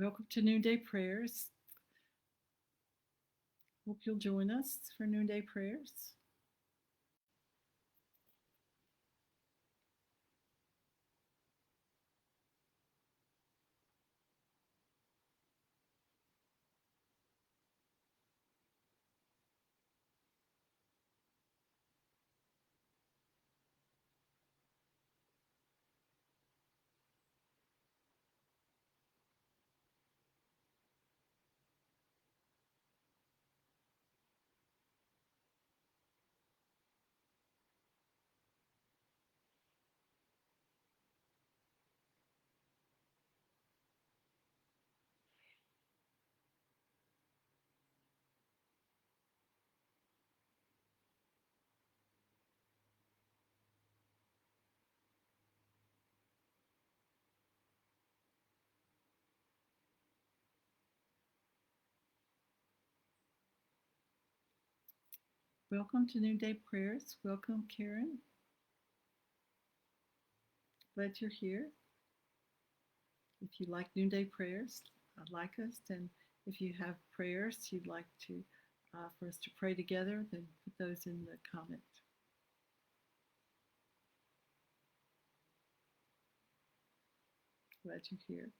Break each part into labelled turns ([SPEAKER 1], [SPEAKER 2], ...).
[SPEAKER 1] Welcome to Noonday Prayers. Hope you'll join us for Noonday Prayers. Welcome to Noonday Prayers. Welcome, Karen. Glad you're here. If you like Noonday Prayers, like us, and if you have prayers you'd like to for us to pray together, then put those in the comment. Glad you're here.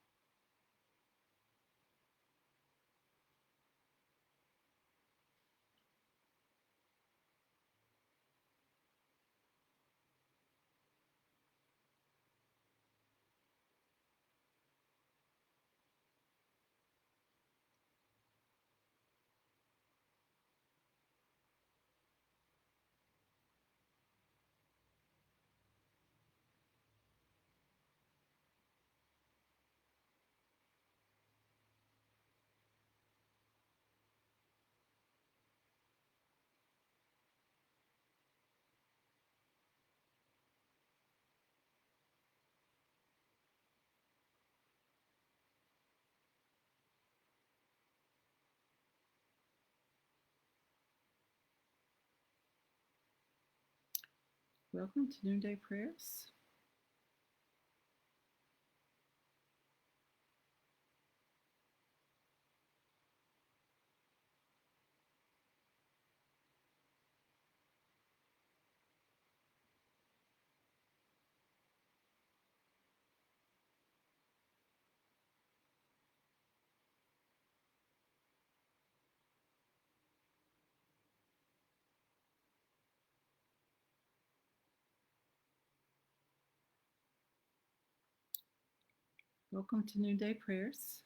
[SPEAKER 1] Welcome to Noonday Prayers. Welcome to Noonday Prayers.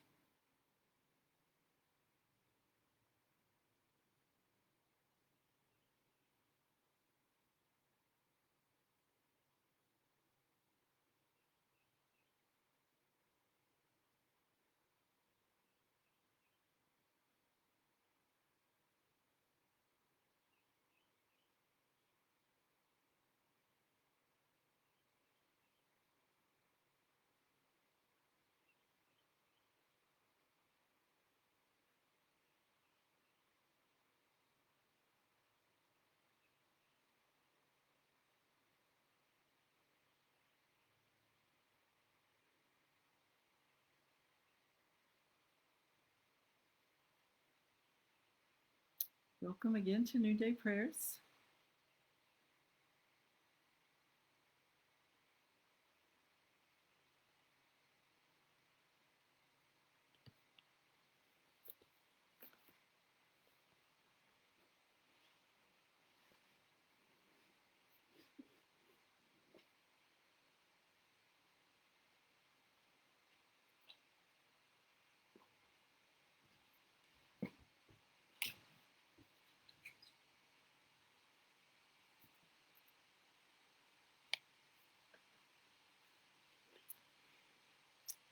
[SPEAKER 1] Welcome again to Noonday Prayers.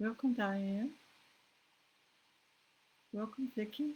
[SPEAKER 1] Welcome, Diane. Welcome, Vicki.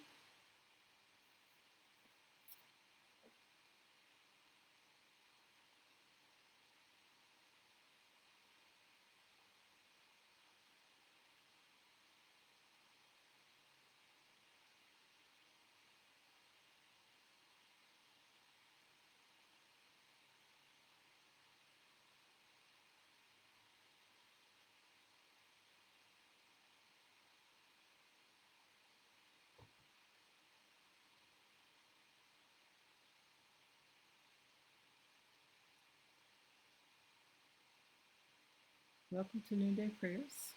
[SPEAKER 1] Welcome to Noonday Prayers.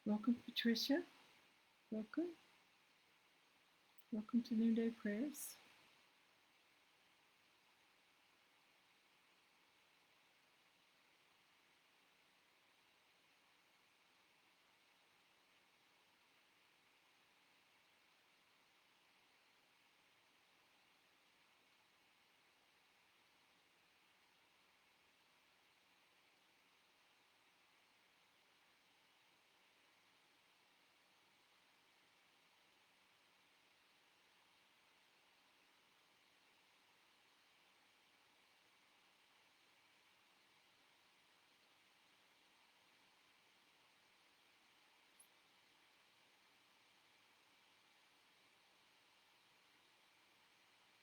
[SPEAKER 1] Welcome, Patricia. Welcome. Welcome to Noonday Prayers.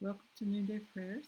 [SPEAKER 1] Welcome to Noonday Prayers.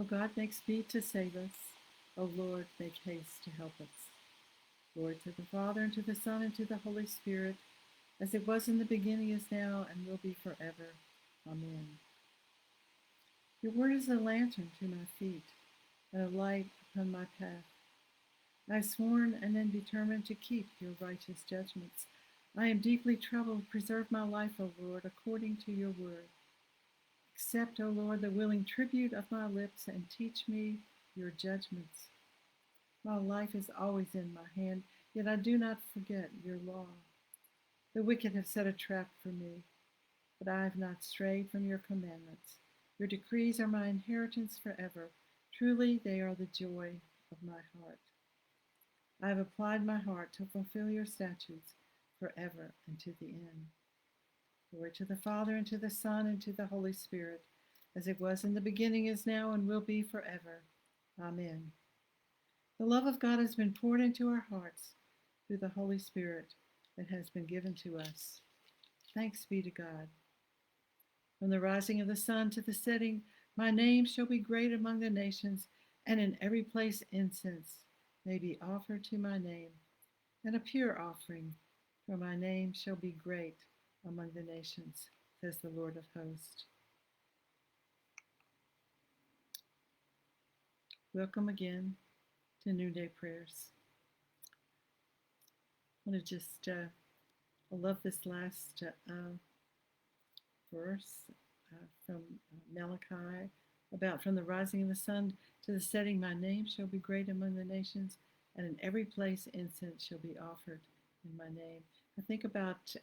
[SPEAKER 1] O God, make speed to save us. O Lord, make haste to help us. Glory to the Father, and to the Son, and to the Holy Spirit, as it was in the beginning, is now, and will be forever. Amen. Your word is a lantern to my feet, and a light upon my path. I have sworn and am determined to keep your righteous judgments. I am deeply troubled. Preserve my life, O Lord, according to your word. Accept, O Lord, the willing tribute of my lips, and teach me your judgments. My life is always in my hand, yet I do not forget your law. The wicked have set a trap for me, but I have not strayed from your commandments. Your decrees are my inheritance forever. Truly, they are the joy of my heart. I have applied my heart to fulfill your statutes forever and to the end. Glory to the Father, and to the Son, and to the Holy Spirit, as it was in the beginning, is now, and will be forever. Amen. The love of God has been poured into our hearts through the Holy Spirit that has been given to us. Thanks be to God. From the rising of the sun to the setting, my name shall be great among the nations, and in every place incense may be offered to my name, and a pure offering, for my name shall be great among the nations, says the Lord of hosts. Welcome again to Noonday Prayers. I want to just, I love this last verse from Malachi about from the rising of the sun to the setting, my name shall be great among the nations, and in every place incense shall be offered in my name. I think about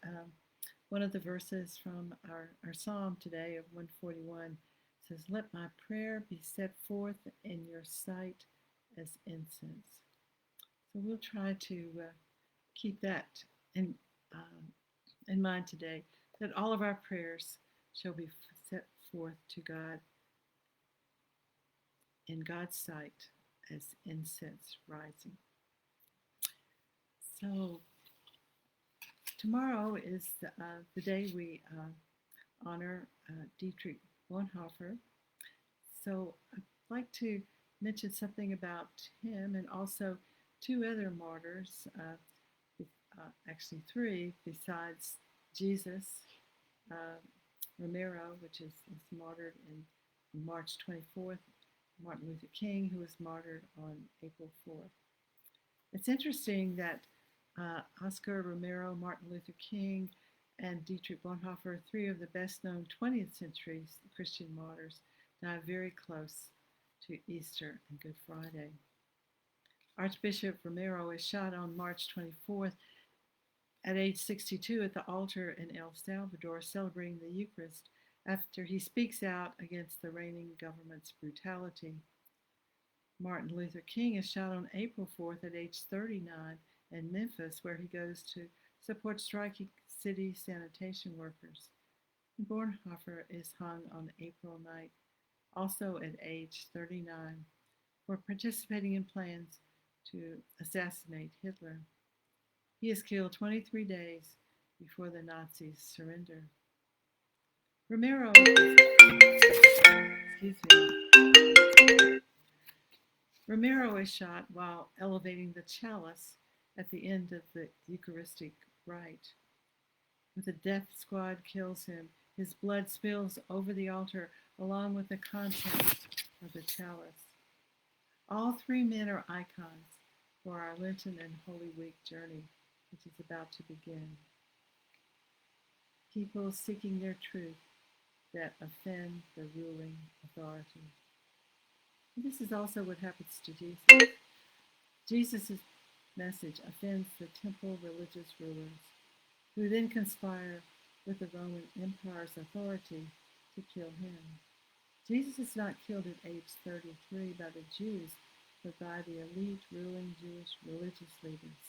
[SPEAKER 1] one of the verses from our psalm today of 141 says, let my prayer be set forth in your sight as incense. So we'll try to keep that in mind today, that all of our prayers shall be set forth to God in God's sight as incense rising. So tomorrow is the day we honor Dietrich Bonhoeffer. So I'd like to mention something about him and also two other martyrs, actually three besides Jesus. Romero, which is martyred in March 24th, Martin Luther King, who was martyred on April 4th. It's interesting that Oscar Romero, Martin Luther King, and Dietrich Bonhoeffer, three of the best-known 20th century Christian martyrs, died very close to Easter and Good Friday. Archbishop Romero is shot on March 24th at age 62 at the altar in El Salvador, celebrating the Eucharist after he speaks out against the reigning government's brutality. Martin Luther King is shot on April 4th at age 39 in Memphis, where he goes to support striking city sanitation workers. Bonhoeffer is hung on April 9th, also at age 39, for participating in plans to assassinate Hitler. He is killed 23 days before the Nazis surrender. Romero is shot while elevating the chalice at the end of the Eucharistic rite. When the death squad kills him, his blood spills over the altar along with the contents of the chalice. All three men are icons for our Lenten and Holy Week journey, which is about to begin. People seeking their truth that offend the ruling authority. And this is also what happens to Jesus. Jesus' message offends the temple religious rulers, who then conspire with the Roman Empire's authority to kill him. Jesus is not killed at age 33 by the Jews, but by the elite ruling Jewish religious leaders.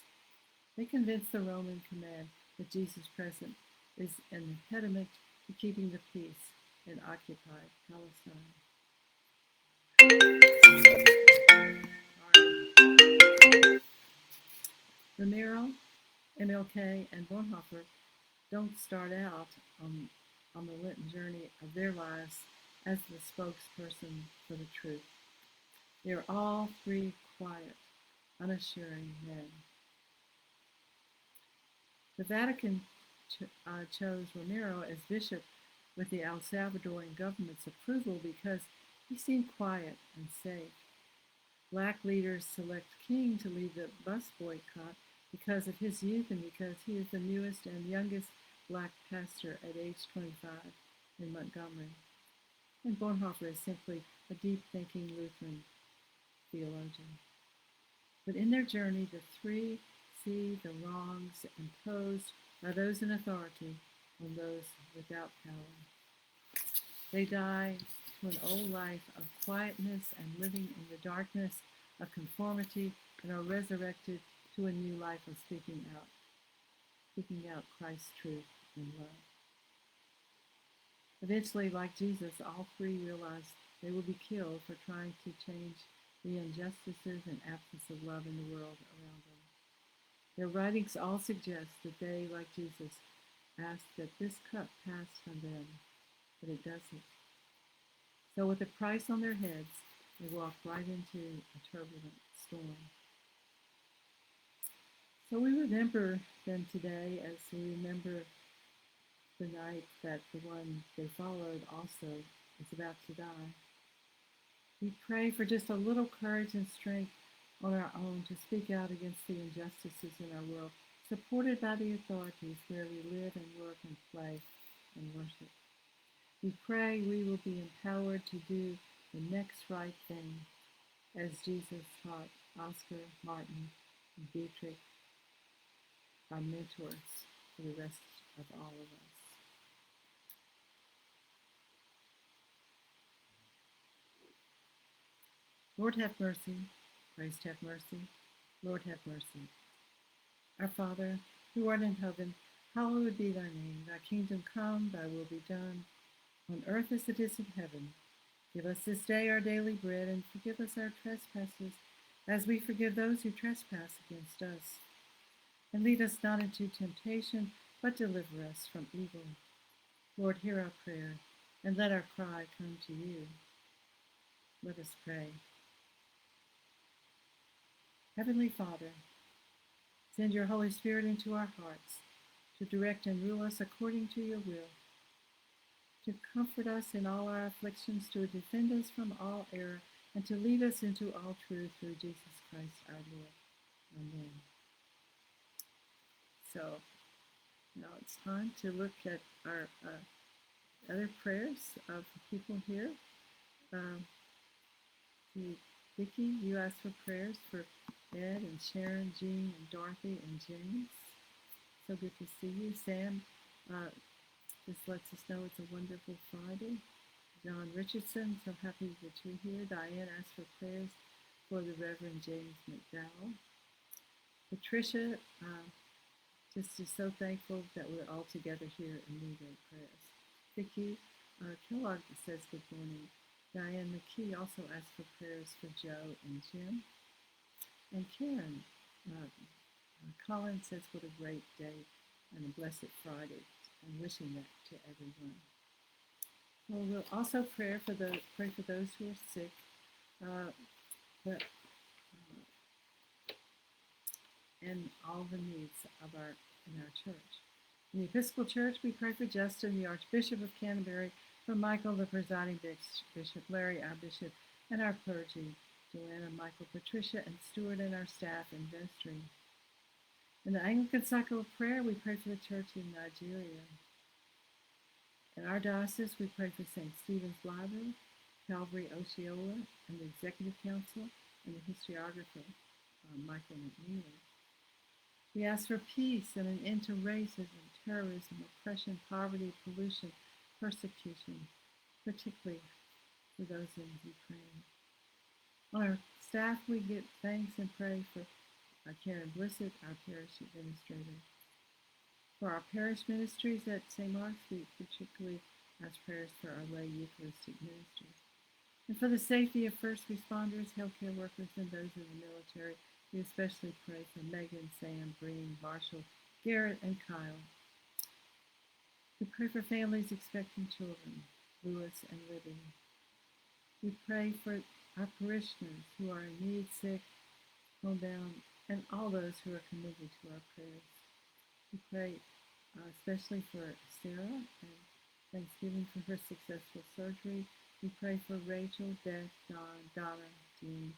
[SPEAKER 1] They convince the Roman command that Jesus' presence is an impediment to keeping the peace in occupied Palestine. Romero, MLK, and Bonhoeffer don't start out on the Lenten journey of their lives as the spokesperson for the truth. They are all three quiet, unassuring men. The Vatican chose Romero as bishop with the El Salvadoran government's approval because he seemed quiet and safe. Black leaders select King to lead the bus boycott because of his youth and because he is the newest and youngest black pastor at age 25 in Montgomery. And Bonhoeffer is simply a deep-thinking Lutheran theologian. But in their journey, the three see the wrongs imposed by those in authority on those without power. They die to an old life of quietness and living in the darkness of conformity and are resurrected to a new life of speaking out Christ's truth in love. Eventually, like Jesus, all three realize they will be killed for trying to change the injustices and absence of love in the world around them. Their writings all suggest that they, like Jesus, ask that this cup pass from them, but it doesn't. So with a price on their heads, they walk right into a turbulent storm. So we remember them today as we remember the night that the one they followed also is about to die. We pray for just a little courage and strength on our own to speak out against the injustices in our world, supported by the authorities where we live and work and play and worship. We pray we will be empowered to do the next right thing, as Jesus taught Oscar, Martin, and Dietrich, our mentors for the rest of all of us. Lord have mercy, Christ have mercy, Lord have mercy. Our Father, who art in heaven, hallowed be thy name. Thy kingdom come, thy will be done, on earth as it is in heaven. Give us this day our daily bread, and forgive us our trespasses, as we forgive those who trespass against us. And lead us not into temptation, but deliver us from evil. Lord, hear our prayer, and let our cry come to you. Let us pray. Heavenly Father, send your Holy Spirit into our hearts to direct and rule us according to your will, to comfort us in all our afflictions, to defend us from all error, and to lead us into all truth through Jesus Christ our Lord. Amen. So now it's time to look at our other prayers of people here. Vicki, you asked for prayers for Ed and Sharon, Jean, and Dorothy, and James. So good to see you. Sam just lets us know it's a wonderful Friday. John Richardson, so happy that you're here. Diane asked for prayers for the Reverend James McDowell. Patricia just is so thankful that we're all together here in Noonday Prayers. Vicki Kellogg says good morning. Diane McKee also asked for prayers for Joe and Jim. And Karen Collins says what a great day and a blessed Friday, and wishing that to everyone. Well, we'll also pray for those who are sick, and all the needs of in our church. In the Episcopal Church, we pray for Justin, the Archbishop of Canterbury, for Michael, the presiding bishop, Larry, our bishop, and our clergy, Joanna, Michael, Patricia, and Stuart, and our staff in vestry. In the Anglican Cycle of Prayer, we pray for the church in Nigeria. In our diocese, we pray for St. Stephen's Library, Calvary Osceola, and the Executive Council, and the historiographer, Michael McNeely. We ask for peace and an end to racism, terrorism, oppression, poverty, pollution, persecution, particularly for those in Ukraine. On our staff, we give thanks and pray for Karen Blissett, our parish administrator. For our parish ministries at St. Mark's, we particularly ask prayers for our lay Eucharistic ministers. And for the safety of first responders, healthcare workers, and those in the military, we especially pray for Megan, Sam, Breen, Marshall, Garrett, and Kyle. We pray for families expecting children, Louis and Libby. We pray for our parishioners who are in need, sick, homebound, and all those who are committed to our prayers. We pray especially for Sarah and Thanksgiving for her successful surgery. We pray for Rachel, Beth, Don, Donna, Jean,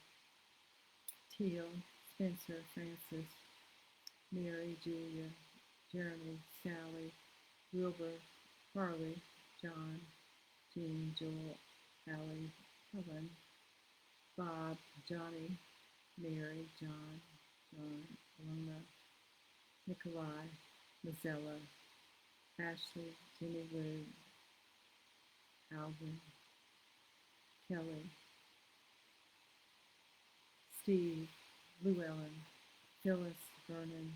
[SPEAKER 1] Teal, Spencer, Francis, Mary, Julia, Jeremy, Sally, Wilbur, Carly, John, Jean, Joel, Allie, Helen, Bob, Johnny, Mary, John, Alona, Nikolai, Mozella, Ashley, Jenny Lou, Alvin, Kelly, Steve, Llewellyn, Phyllis, Vernon,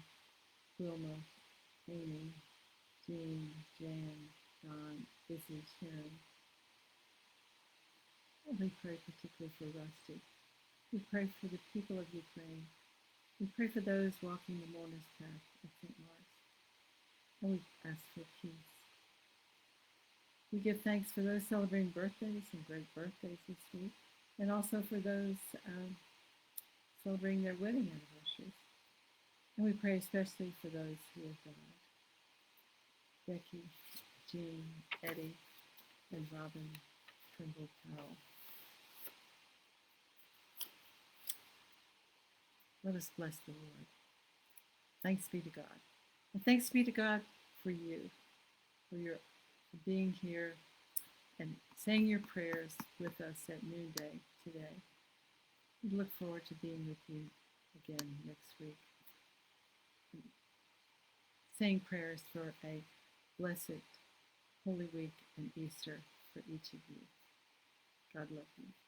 [SPEAKER 1] Wilma, Amy, Jean, Jan, Don, Izzy, Sharon. And we pray particularly for Rusty. We pray for the people of Ukraine. We pray for those walking the mourner's path at St. Mars. And we ask for peace. We give thanks for those celebrating birthdays and great birthdays this week, and also for those celebrating their wedding anniversaries. And we pray especially for those who have died. Becky, Jean, Eddie, and Robin Trimble Powell. Let us bless the Lord. Thanks be to God. And thanks be to God for you, for being here and saying your prayers with us at noonday today. We look forward to being with you again next week. Saying prayers for a blessed Holy Week and Easter for each of you. God love you.